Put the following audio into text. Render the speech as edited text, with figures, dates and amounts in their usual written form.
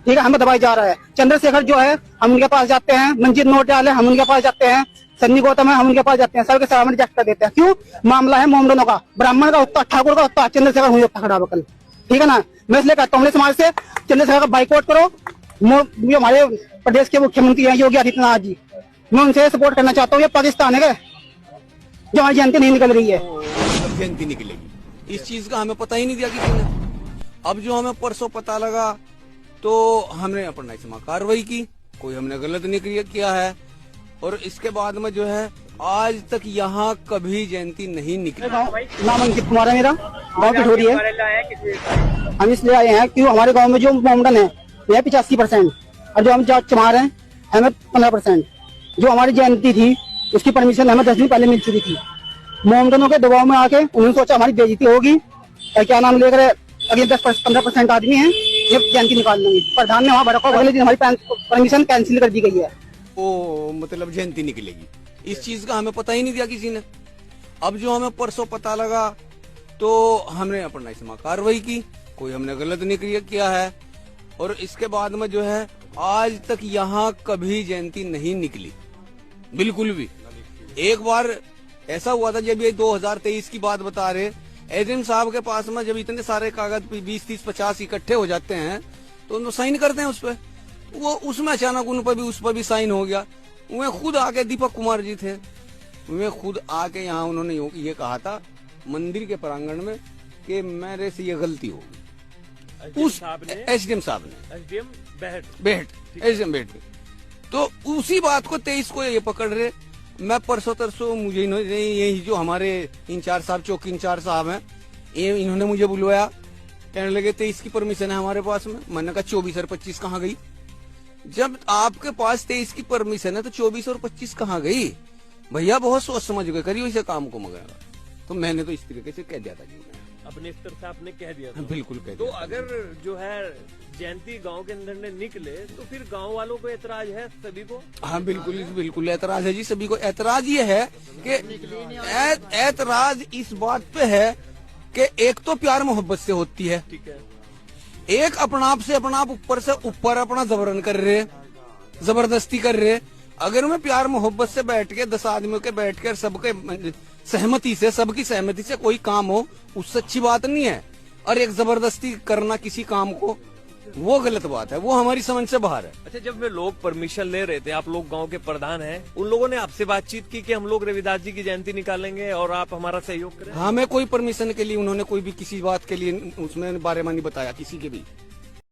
ठीक है, हमें दबाई जा रहा है। चंद्रशेखर जो है हम उनके पास जाते हैं, मंजीत नोटियाल है हम उनके पास जाते हैं, सन्नी गौतम है हम उनके पास जाते हैं, सबके सब रिजेक्ट कर देते हैं। क्यों? मामला है मोमडनों का, ब्राह्मण का होता, ठाकुर का होता, चंद्रशेखर हुई होता खड़ा कल। ठीक है ना, मैं इसलिए कहता हूँ समाज से चंद्रशेखर का बाइकआउट करो। जो हमारे प्रदेश के मुख्यमंत्री हैं योगी आदित्यनाथ जी, मैं उनसे सपोर्ट करना चाहता हूँ। ये पाकिस्तान है जो हमारी जयंती नहीं निकल रही है। जयंती निकलेगी, इस चीज का हमें पता ही नहीं दिया किसी ने। अब जो हमें परसों पता लगा तो हमने अपना इसमें कार्रवाई की, कोई हमने गलत नहीं किया है। और इसके बाद में जो है आज तक यहाँ कभी जयंती नहीं निकली। नाम अंकित कुमार है मेरा, गाँव की ठोरी है। हम इसलिए आए हैं कि हमारे गाँव में जो मोमडन है यह 85% और जो हम चमार हैं हमें 15%। जो हमारी जयंती थी उसकी परमिशन हमें 10 दिन पहले मिल चुकी थी। मोमडनों के दबाव में आके उन्होंने सोचा हमारी बेइज्जती होगी, क्या नाम लेकर अगले 10-15% आदमी हैं ये जयंती निकाल लेंगे। प्रधान ने वहाँ भड़का, अगले दिन हमारी परमिशन कैंसिल कर दी गई है। वो मतलब जयंती निकलेगी, इस चीज का हमें पता ही नहीं दिया किसी ने। अब जो हमें परसों पता लगा तो हमने अपना इसमें कार्रवाई की, कोई हमने गलत नहीं किया है। और इसके बाद में जो है आज तक यहाँ कभी जयंती नहीं निकली, बिल्कुल भी। एक बार ऐसा हुआ था जब ये 2023 की बात बता रहे, एसडीएम साहब के पास में जब इतने सारे कागज 20, 30, 50 इकट्ठे हो जाते हैं तो उनको साइन करते हैं उस पर। वो उसमें अचानक उस पर भी साइन हो गया। वे खुद आके, दीपक कुमार जी थे, वे खुद आके यहाँ उन्होंने ये कहा था मंदिर के प्रांगण में कि मेरे से ये गलती होगी। उस एसडीएम साहब ने एसडीएम बेहट तो उसी बात को 23 को ये पकड़ रहे। मैं परसों मुझे यही जो हमारे इंचार्ज साहब, चौकी इंचार्ज साहब हैं, इन्होंने मुझे बुलवाया, कहने लगे 23 की परमिशन है हमारे पास में। मैंने कहा 24 और 25 कहाँ गई? जब आपके पास 23 की परमिशन है तो 24 और 25 कहाँ गई? भैया बहुत सोच समझ गए करिए इसे काम को मगर। तो मैंने तो इस तरीके से कह दिया था जी, अपने स्तर से आपने कह दिया था। बिल्कुल कह दिया। तो अगर जो है जयंती गांव के अंदर ने निकले तो फिर गांव वालों को ऐतराज है सभी को? हाँ बिल्कुल ऐतराज है जी सभी को। ऐतराज ये है कि ऐतराज इस बात पे है कि एक तो प्यार मोहब्बत से होती है, ठीक है, एक अपना आप से अपना आप ऊपर से ऊपर अपना जबरन कर रहे, जबरदस्ती कर रहे। अगर मैं प्यार मोहब्बत से बैठ के 10 आदमियों के बैठ कर सबके सहमति से, सबकी सहमति से कोई काम हो, उससे अच्छी बात नहीं है। और एक जबरदस्ती करना किसी काम को, वो गलत बात है, वो हमारी समझ से बाहर है। अच्छा, जब वे लोग परमिशन ले रहे थे, आप लोग गांव के प्रधान हैं, उन लोगों ने आपसे बातचीत की कि हम लोग रविदास जी की जयंती निकालेंगे और आप हमारा सहयोग करें? हमें कोई परमिशन के लिए उन्होंने कोई भी किसी बात के लिए उसमें बारे में नहीं बताया किसी के भी।